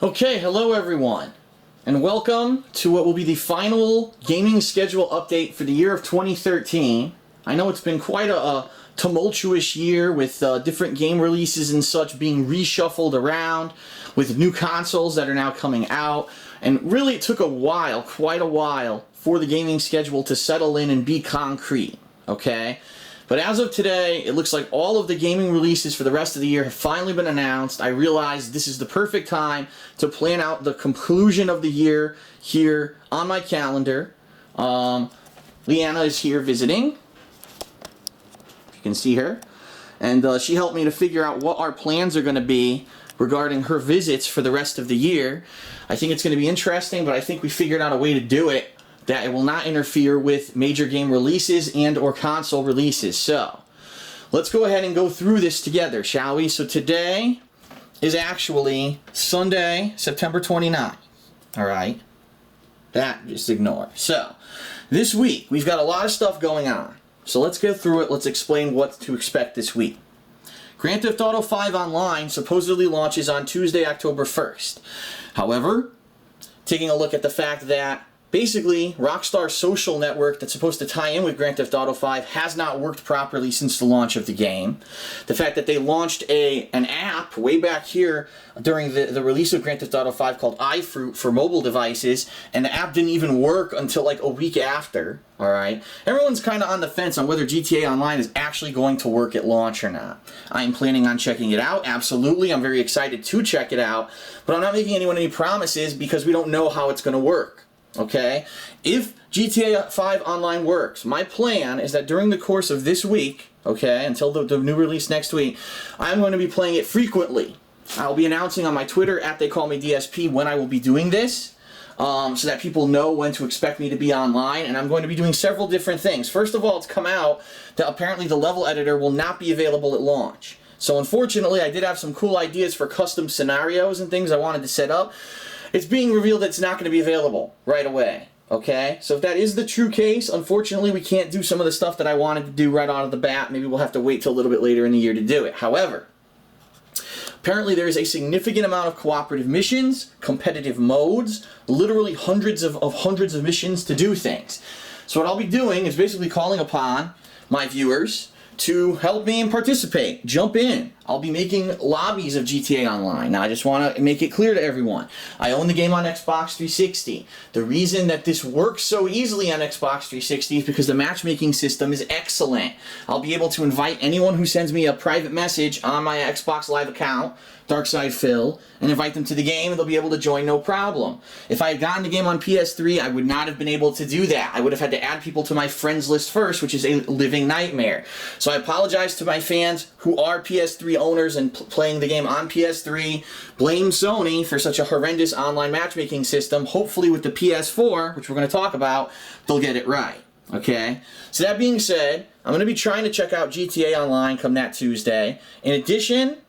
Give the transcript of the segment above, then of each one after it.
Okay, hello everyone, and welcome to what will be the final gaming schedule update for the year of 2013. I know it's been quite a tumultuous year with different game releases and such being reshuffled around, with new consoles that are now coming out, and really it took a while, quite a while, for the gaming schedule to settle in and be concrete, okay? But as of today, it looks like all of the gaming releases for the rest of the year have finally been announced. I realize this is the perfect time to plan out the conclusion of the year here on my calendar. Leanna is here visiting. You can see her. And she helped me to figure out what our plans are going to be regarding her visits for the rest of the year. I think it's going to be interesting, but I think we figured out a way to do it that it will not interfere with major game releases and or console releases. So, let's go ahead and go through this together, shall we? So today is actually Sunday, September 29th. Alright? That, just ignore. So, this week, we've got a lot of stuff going on. So let's go through it. Let's explain what to expect this week. Grand Theft Auto 5 Online supposedly launches on Tuesday, October 1st. However, taking a look at the fact that basically, Rockstar's social network that's supposed to tie in with Grand Theft Auto 5 has not worked properly since the launch of the game. The fact that they launched an app way back here during the release of Grand Theft Auto 5 called iFruit for mobile devices, and the app didn't even work until like a week after, alright? Everyone's kind of on the fence on whether GTA Online is actually going to work at launch or not. I am planning on checking it out, absolutely. I'm very excited to check it out, but I'm not making anyone any promises because we don't know how it's going to work. Okay, if GTA 5 Online works, my plan is that during the course of this week, okay, until the new release next week, I'm going to be playing it frequently. I'll be announcing on my Twitter @TheyCallMeDSP when I will be doing this, so that people know when to expect me to be online, and I'm going to be doing several different things. First of all, it's come out that apparently the level editor will not be available at launch. So unfortunately, I did have some cool ideas for custom scenarios and things I wanted to set up. It's being revealed that it's not going to be available right away, okay? So if that is the true case, unfortunately we can't do some of the stuff that I wanted to do right out of the bat. Maybe we'll have to wait till a little bit later in the year to do it. However, apparently there is a significant amount of cooperative missions, competitive modes, literally hundreds of missions to do things. So what I'll be doing is basically calling upon my viewers to help me and participate. Jump in. I'll be making lobbies of GTA Online. Now, I just want to make it clear to everyone. I own the game on Xbox 360. The reason that this works so easily on Xbox 360 is because the matchmaking system is excellent. I'll be able to invite anyone who sends me a private message on my Xbox Live account, DarkSidePhil, and invite them to the game, and they'll be able to join no problem. If I had gotten the game on PS3, I would not have been able to do that. I would have had to add people to my friends list first, which is a living nightmare. So I apologize to my fans who are PS3 owners and playing the game on PS3. Blame Sony for such a horrendous online matchmaking system. Hopefully with the PS4, which we're going to talk about, they'll get it right. Okay? So that being said, I'm going to be trying to check out GTA Online come that Tuesday. In addition,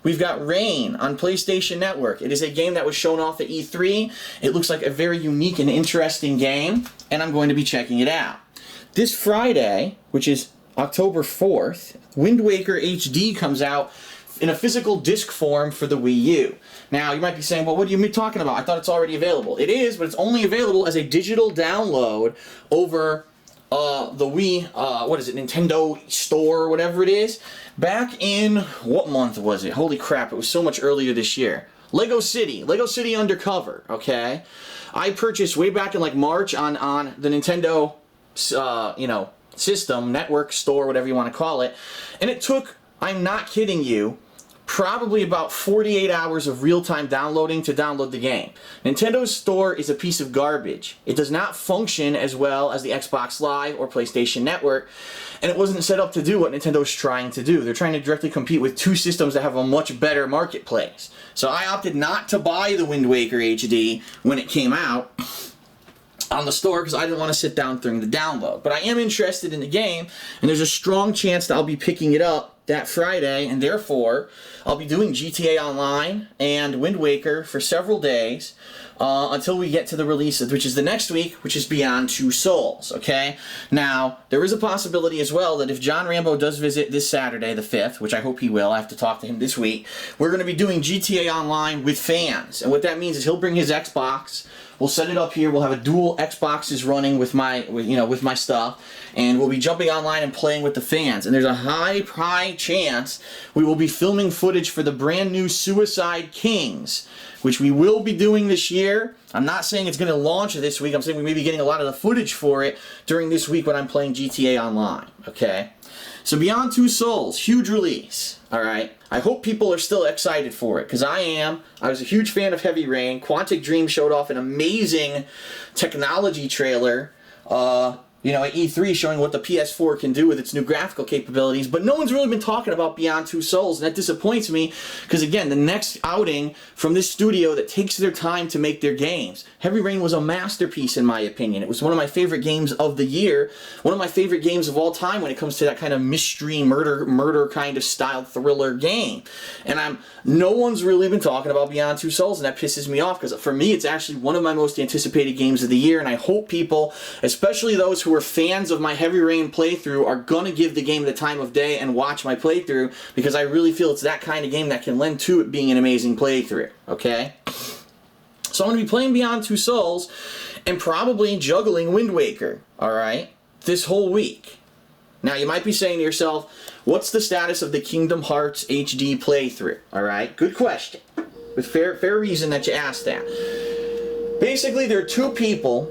we've got Rain on PlayStation Network. It is a game that was shown off at E3. It looks like a very unique and interesting game, and I'm going to be checking it out. This Friday, which is October 4th, Wind Waker HD comes out in a physical disc form for the Wii U. Now, you might be saying, well, what are you talking about? I thought it's already available. It is, but it's only available as a digital download over the Wii, Nintendo Store or whatever it is. Back in, what month was it? Holy crap, it was so much earlier this year. Lego City Undercover, okay? I purchased way back in like March on the Nintendo, system, network, store, whatever you want to call it. And it took, I'm not kidding you, probably about 48 hours of real-time downloading to download the game. Nintendo's store is a piece of garbage. It does not function as well as the Xbox Live or PlayStation Network, and it wasn't set up to do what Nintendo's trying to do. They're trying to directly compete with two systems that have a much better marketplace. So I opted not to buy the Wind Waker HD when it came out on the store because I didn't want to sit down during the download. But I am interested in the game, and there's a strong chance that I'll be picking it up that Friday, and therefore I'll be doing GTA Online and Wind Waker for several days until we get to the release, which is the next week, which is Beyond Two Souls, okay? Now, there is a possibility as well that if John Rambo does visit this Saturday, the 5th, which I hope he will, I have to talk to him this week, we're going to be doing GTA Online with fans. And what that means is he'll bring his Xbox, we'll set it up here, we'll have a dual Xboxes running with my stuff, and we'll be jumping online and playing with the fans. And there's a high chance we will be filming footage for the brand new Suicide Kings, which we will be doing this year. I'm not saying it's going to launch this week. I'm saying we may be getting a lot of the footage for it during this week when I'm playing GTA Online, okay? So Beyond Two Souls, huge release, alright? I hope people are still excited for it, because I am. I was a huge fan of Heavy Rain. Quantic Dream showed off an amazing technology trailer, at E3, showing what the PS4 can do with its new graphical capabilities, but no one's really been talking about Beyond Two Souls, and that disappoints me, because again, the next outing from this studio that takes their time to make their games. Heavy Rain was a masterpiece in my opinion. It was one of my favorite games of the year, one of my favorite games of all time when it comes to that kind of mystery, murder kind of style thriller game. And no one's really been talking about Beyond Two Souls, and that pisses me off, because for me, it's actually one of my most anticipated games of the year, and I hope people, especially those who are fans of my Heavy Rain playthrough, are going to give the game the time of day and watch my playthrough, because I really feel it's that kind of game that can lend to it being an amazing playthrough, okay? So I'm going to be playing Beyond Two Souls and probably juggling Wind Waker, alright, this whole week. Now, you might be saying to yourself, what's the status of the Kingdom Hearts HD playthrough, alright? Good question. With fair reason that you asked that. Basically, there are two people,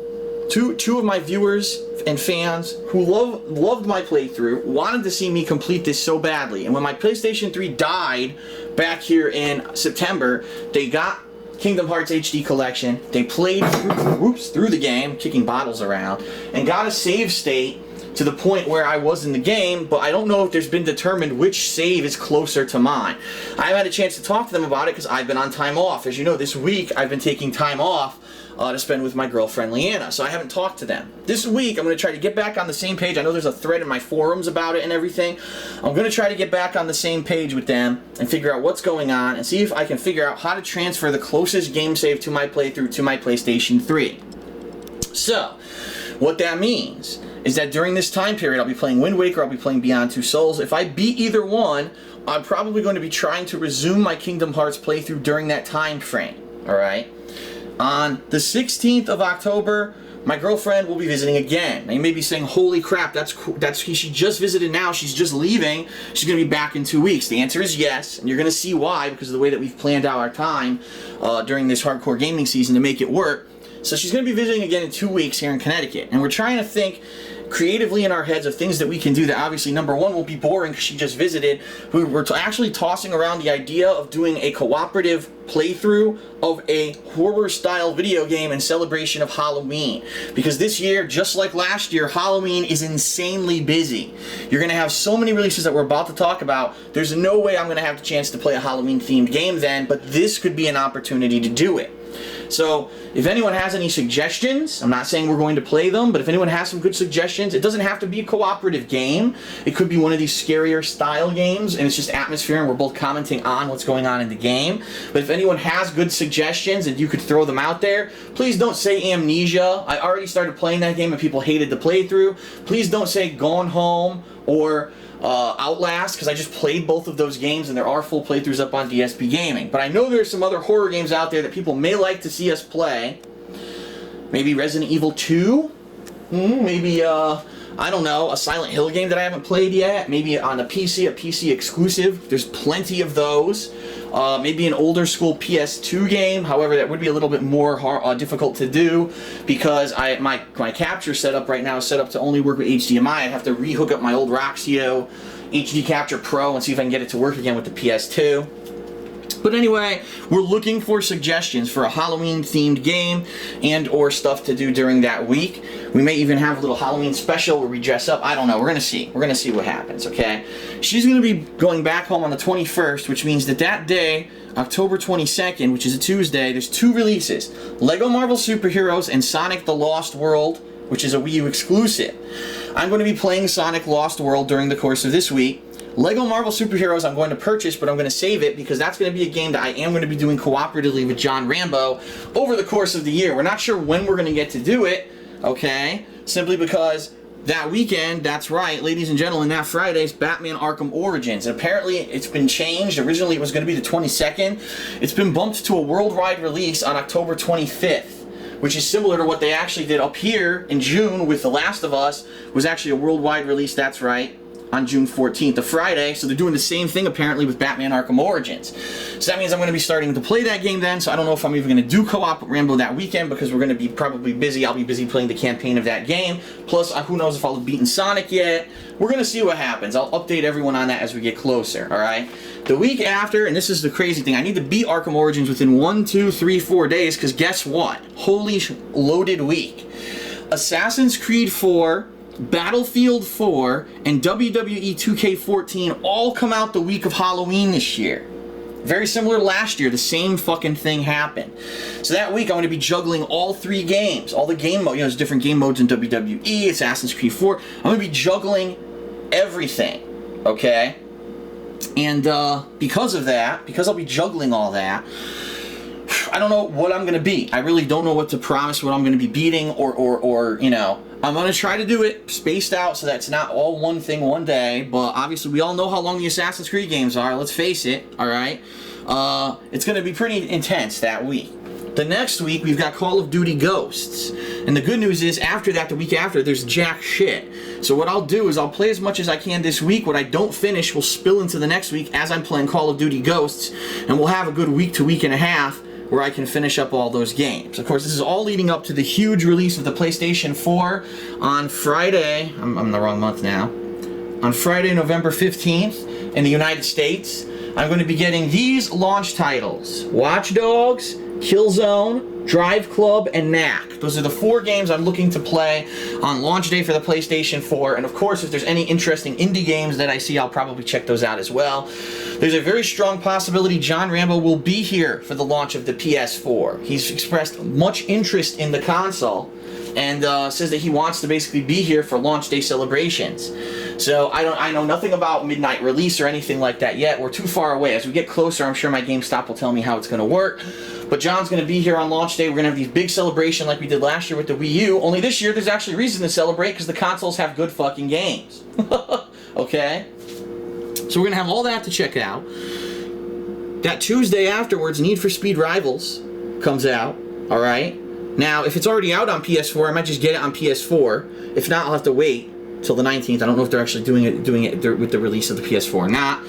two of my viewers and fans who loved my playthrough, wanted to see me complete this so badly. And when my PlayStation 3 died back here in September, they got Kingdom Hearts HD Collection, they played through the game, kicking bottles around, and got a save state to the point where I was in the game, but I don't know if there's been determined which save is closer to mine. I haven't had a chance to talk to them about it because I've been on time off. As you know, this week I've been taking time off to spend with my girlfriend Leanna, so I haven't talked to them. This week I'm going to try to get back on the same page. I know there's a thread in my forums about it and everything. I'm going to try to get back on the same page with them and figure out what's going on and see if I can figure out how to transfer the closest game save to my playthrough to my PlayStation 3. So, what that means is that during this time period I'll be playing Wind Waker, I'll be playing Beyond Two Souls. If I beat either one, I'm probably going to be trying to resume my Kingdom Hearts playthrough during that time frame, alright? On the 16th of October, my girlfriend will be visiting again. Now you may be saying, holy crap, she just visited now, she's just leaving, she's going to be back in 2 weeks. The answer is yes, and you're going to see why, because of the way that we've planned out our time during this hardcore gaming season to make it work. So she's going to be visiting again in 2 weeks here in Connecticut, and we're trying to think creatively in our heads of things that we can do that obviously, number one, won't be boring because she just visited. We're actually tossing around the idea of doing a cooperative playthrough of a horror-style video game in celebration of Halloween. Because this year, just like last year, Halloween is insanely busy. You're going to have so many releases that we're about to talk about. There's no way I'm going to have the chance to play a Halloween-themed game then, but this could be an opportunity to do it. So, if anyone has any suggestions, I'm not saying we're going to play them, but if anyone has some good suggestions, it doesn't have to be a cooperative game. It could be one of these scarier style games, and it's just atmosphere, and we're both commenting on what's going on in the game. But if anyone has good suggestions and you could throw them out there, please don't say Amnesia. I already started playing that game and people hated the playthrough. Please don't say Gone Home or Outlast, because I just played both of those games and there are full playthroughs up on DSP Gaming. But I know there's some other horror games out there that people may like to see us play. Maybe Resident Evil 2? Maybe, I don't know, a Silent Hill game that I haven't played yet. Maybe on a PC exclusive. There's plenty of those. Maybe an older school PS2 game. However, that would be a little bit more difficult to do because my capture setup right now is set up to only work with HDMI. I'd have to re-hook up my old Roxio HD Capture Pro and see if I can get it to work again with the PS2. But anyway, we're looking for suggestions for a Halloween-themed game and or stuff to do during that week. We may even have a little Halloween special where we dress up. I don't know. We're going to see. We're going to see what happens, okay? She's going to be going back home on the 21st, which means that day, October 22nd, which is a Tuesday, there's 2 releases. Lego Marvel Superheroes and Sonic the Lost World, which is a Wii U exclusive. I'm going to be playing Sonic Lost World during the course of this week. Lego Marvel Superheroes I'm going to purchase, but I'm going to save it because that's going to be a game that I am going to be doing cooperatively with John Rambo over the course of the year. We're not sure when we're going to get to do it, okay? Simply because that weekend, that's right, ladies and gentlemen, that Friday is Batman Arkham Origins. And apparently it's been changed. Originally it was going to be the 22nd. It's been bumped to a worldwide release on October 25th, which is similar to what they actually did up here in June with The Last of Us. Was actually a worldwide release, that's right, on June 14th, a Friday. So they're doing the same thing apparently with Batman Arkham Origins. So that means I'm going to be starting to play that game then. So I don't know if I'm even going to do co-op with Rambo that weekend because we're going to be probably busy. I'll be busy playing the campaign of that game. Plus, who knows if I'll have beaten Sonic yet. We're going to see what happens. I'll update everyone on that as we get closer, alright? The week after, and this is the crazy thing, I need to beat Arkham Origins within 1, 2, 3, 4 days because guess what? Holy loaded week. Assassin's Creed 4, Battlefield 4, and WWE 2K14 all come out the week of Halloween this year. Very similar to last year, the same fucking thing happened. So that week I'm going to be juggling all 3 games, all the game modes. You know, there's different game modes in WWE, Assassin's Creed 4. I'm going to be juggling everything, okay? And because of that, because I'll be juggling all that, I don't know what I'm going to beat. I really don't know what to promise what I'm going to be beating or you know, I'm going to try to do it spaced out so that it's not all one thing one day, but obviously we all know how long the Assassin's Creed games are, let's face it, alright? It's going to be pretty intense that week. The next week, we've got Call of Duty Ghosts. And the good news is, after that, the week after, there's jack shit. So what I'll do is I'll play as much as I can this week. What I don't finish will spill into the next week as I'm playing Call of Duty Ghosts, and we'll have a good week to week and a half where I can finish up all those games. Of course, this is all leading up to the huge release of the PlayStation 4 on Friday. I'm in the wrong month now. On Friday, November 15th in the United States. I'm going to be getting these launch titles: Watch Dogs, Killzone, Drive Club, and Knack. Those are the 4 games I'm looking to play on launch day for the PlayStation 4. And of course, if there's any interesting indie games that I see, I'll probably check those out as well. There's a very strong possibility John Rambo will be here for the launch of the PS4. He's expressed much interest in the console and says that he wants to basically be here for launch day celebrations. So I know nothing about midnight release or anything like that yet. We're too far away. As we get closer, I'm sure my GameStop will tell me how it's going to work. But John's going to be here on launch day. We're going to have these big celebration like we did last year with the Wii U. Only this year there's actually reason to celebrate because the consoles have good fucking games. Okay? So we're going to have all that to check out. That Tuesday afterwards, Need for Speed Rivals comes out. Alright? Now, if it's already out on PS4, I might just get it on PS4. If not, I'll have to wait till the 19th. I don't know if they're actually doing it with the release of the PS4 or not.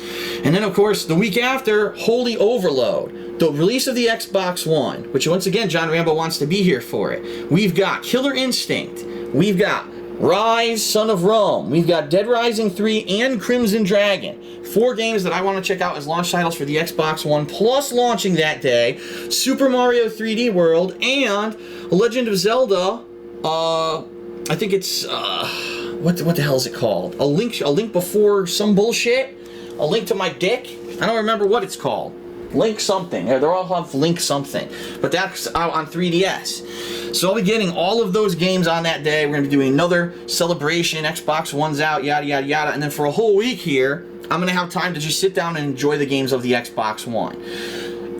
And then, of course, the week after, Holy Overload. The release of the Xbox One, which, once again, John Rambo wants to be here for it. We've got Killer Instinct. We've got Rise, Son of Rome. We've got Dead Rising 3 and Crimson Dragon. 4 games that I want to check out as launch titles for the Xbox One, plus launching that day, Super Mario 3D World and Legend of Zelda, I think it's, what the hell is it called? A link before some bullshit? A link to my dick? I don't remember what it's called. Link something. They all have Link something. But that's out on 3DS. So I'll be getting all of those games on that day. We're going to be doing another celebration. Xbox One's out, yada, yada, yada. And then for a whole week here, I'm going to have time to just sit down and enjoy the games of the Xbox One.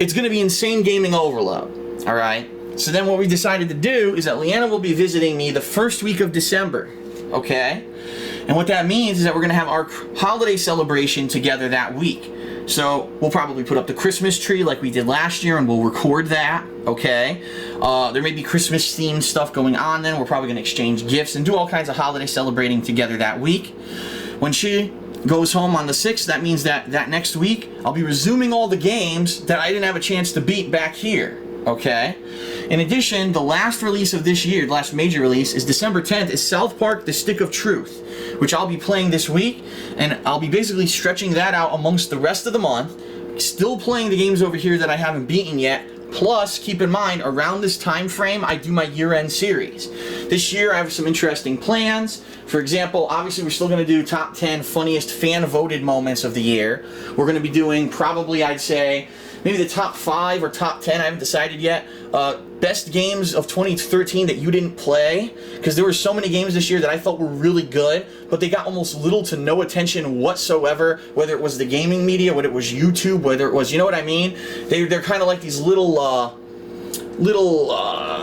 It's going to be insane gaming overload. Alright? So then what we decided to do is that Leanna will be visiting me the first week of December. Okay? And what that means is that we're going to have our holiday celebration together that week. So we'll probably put up the Christmas tree like we did last year and we'll record that, okay? There may be Christmas themed stuff going on then. We're probably going to exchange gifts and do all kinds of holiday celebrating together that week. When she goes home on the 6th, that means that next week I'll be resuming all the games that I didn't have a chance to beat back here, okay? In addition, the last release of this year, the last major release, is December 10th, is South Park: The Stick of Truth, which I'll be playing this week, and I'll be basically stretching that out amongst the rest of the month, still playing the games over here that I haven't beaten yet. Plus, keep in mind, around this time frame, I do my year-end series. This year, I have some interesting plans. For example, obviously, we're still going to do top 10 funniest fan-voted moments of the year. We're going to be doing, probably, I'd say, maybe the top 5 or top 10, I haven't decided yet, best games of 2013 that you didn't play, because there were so many games this year that I felt were really good, but they got almost little to no attention whatsoever, whether it was the gaming media, whether it was YouTube, whether it was, you know what I mean? They're kind of like these little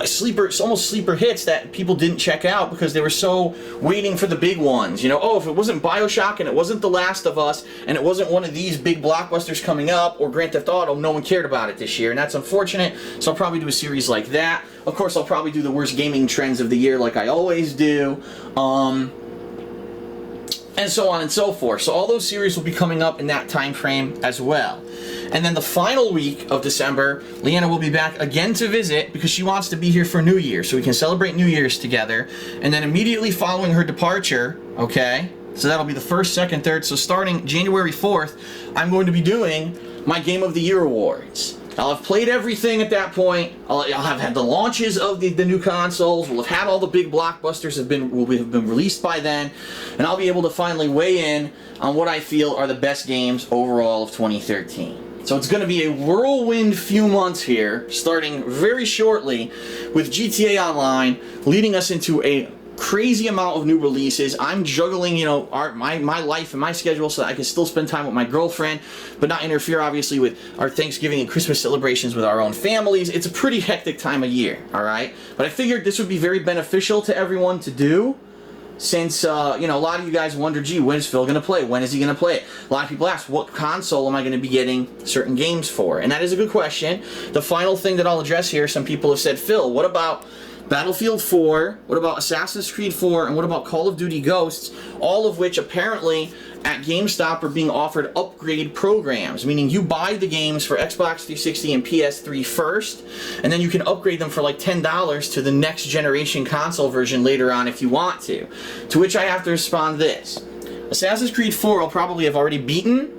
sleeper, almost sleeper hits that people didn't check out because they were so waiting for the big ones. You know, oh, if it wasn't BioShock and it wasn't The Last of Us and it wasn't one of these big blockbusters coming up or Grand Theft Auto, no one cared about it this year, and that's unfortunate. So I'll probably do a series like that. Of course, I'll probably do the worst gaming trends of the year like I always do. And so on and so forth. So all those series will be coming up in that time frame as well. And then the final week of December, Leanna will be back again to visit because she wants to be here for New Year, so we can celebrate New Year's together. And then immediately following her departure, okay, so that'll be the 1st, 2nd, 3rd. So starting January 4th, I'm going to be doing my Game of the Year awards. I'll have played everything at that point. I'll have had the launches of the new consoles. We'll have had all the big blockbusters will have been released by then, and I'll be able to finally weigh in on what I feel are the best games overall of 2013. So it's going to be a whirlwind few months here, starting very shortly with GTA Online, leading us into a crazy amount of new releases. I'm juggling, you know, my life and my schedule so that I can still spend time with my girlfriend, but not interfere, obviously, with our Thanksgiving and Christmas celebrations with our own families. It's a pretty hectic time of year, all right? But I figured this would be very beneficial to everyone to do, since, you know, a lot of you guys wonder, gee, when is Phil going to play? When is he going to play it? A lot of people ask, what console am I going to be getting certain games for? And that is a good question. The final thing that I'll address here, some people have said, Phil, what about Battlefield 4, what about Assassin's Creed 4, and what about Call of Duty Ghosts, all of which apparently at GameStop are being offered upgrade programs, meaning you buy the games for Xbox 360 and PS3 first, and then you can upgrade them for like $10 to the next generation console version later on if you want to. To which I have to respond this. Assassin's Creed 4 I'll probably have already beaten,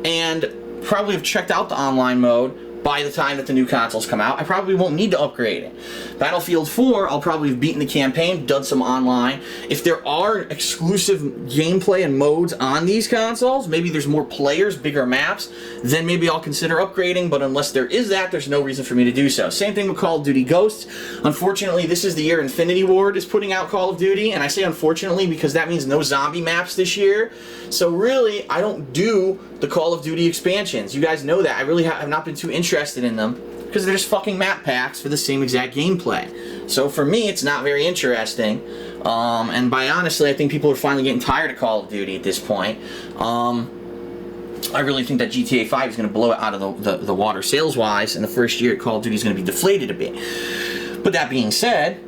and probably have checked out the online mode by the time that the new consoles come out. I probably won't need to upgrade it. Battlefield 4, I'll probably have beaten the campaign, done some online. If there are exclusive gameplay and modes on these consoles, maybe there's more players, bigger maps, then maybe I'll consider upgrading, but unless there is that, there's no reason for me to do so. Same thing with Call of Duty Ghosts. Unfortunately, this is the year Infinity Ward is putting out Call of Duty, and I say unfortunately because that means no zombie maps this year. So really, I don't do the Call of Duty expansions. You guys know that. I really have not been too interested in them because they're just fucking map packs for the same exact gameplay. So for me, it's not very interesting. And by honestly, I think people are finally getting tired of Call of Duty at this point. I really think that GTA 5 is going to blow it out of the water sales-wise, and the first year Call of Duty is going to be deflated a bit. But that being said,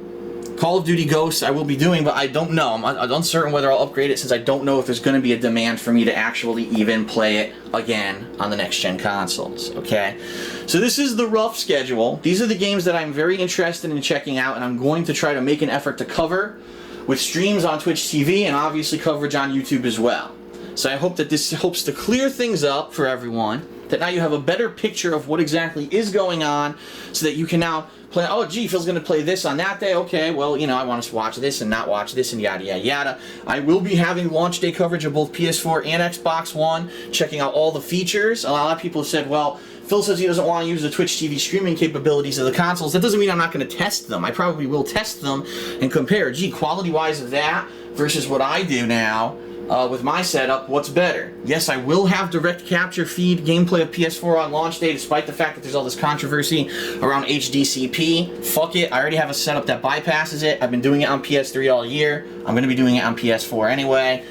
Call of Duty Ghosts I will be doing, but I don't know. I'm uncertain whether I'll upgrade it since I don't know if there's going to be a demand for me to actually even play it again on the next-gen consoles, okay? So this is the rough schedule. These are the games that I'm very interested in checking out, and I'm going to try to make an effort to cover with streams on Twitch TV and obviously coverage on YouTube as well. So I hope that this helps to clear things up for everyone, that now you have a better picture of what exactly is going on so that you can now play, oh gee, Phil's going to play this on that day, okay, well, you know, I want to watch this and not watch this and yada yada yada. I will be having launch day coverage of both PS4 and Xbox One, checking out all the features. A lot of people have said, well, Phil says he doesn't want to use the Twitch TV streaming capabilities of the consoles. That doesn't mean I'm not going to test them. I probably will test them and compare, gee, quality-wise of that versus what I do now. With my setup, what's better? Yes, I will have direct capture feed gameplay of PS4 on launch day, despite the fact that there's all this controversy around HDCP. Fuck it, I already have a setup that bypasses it. I've been doing it on PS3 all year. I'm going to be doing it on PS4 anyway.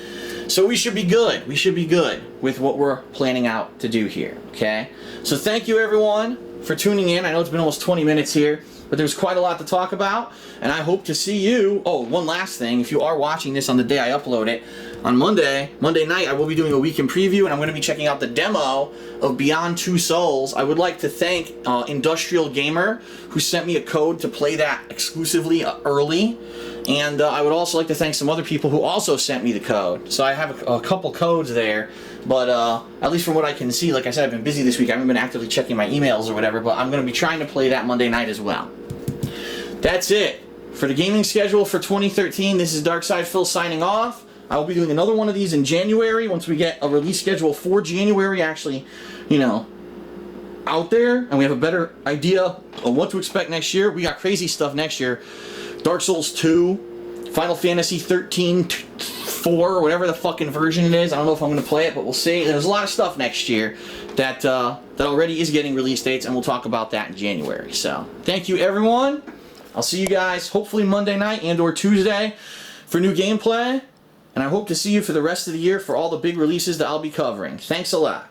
So we should be good. We should be good with what we're planning out to do here, okay? So thank you, everyone, for tuning in. I know it's been almost 20 minutes here, but there's quite a lot to talk about, and I hope to see you. Oh, one last thing. If you are watching this on the day I upload it, on Monday night, I will be doing a weekend preview, and I'm going to be checking out the demo of Beyond Two Souls. I would like to thank Industrial Gamer, who sent me a code to play that exclusively early, and I would also like to thank some other people who also sent me the code. So I have a couple codes there, but at least from what I can see, like I said, I've been busy this week. I haven't been actively checking my emails or whatever, but I'm going to be trying to play that Monday night as well. That's it for the gaming schedule for 2013. This is Darkside Phil signing off. I will be doing another one of these in January once we get a release schedule for January. Actually, you know, out there and we have a better idea of what to expect next year. We got crazy stuff next year. Dark Souls 2, Final Fantasy 13 4, whatever the fucking version it is. I don't know if I'm going to play it, but we'll see. There's a lot of stuff next year that that already is getting release dates, and we'll talk about that in January. So, thank you, everyone. I'll see you guys hopefully Monday night and or Tuesday for new gameplay, and I hope to see you for the rest of the year for all the big releases that I'll be covering. Thanks a lot.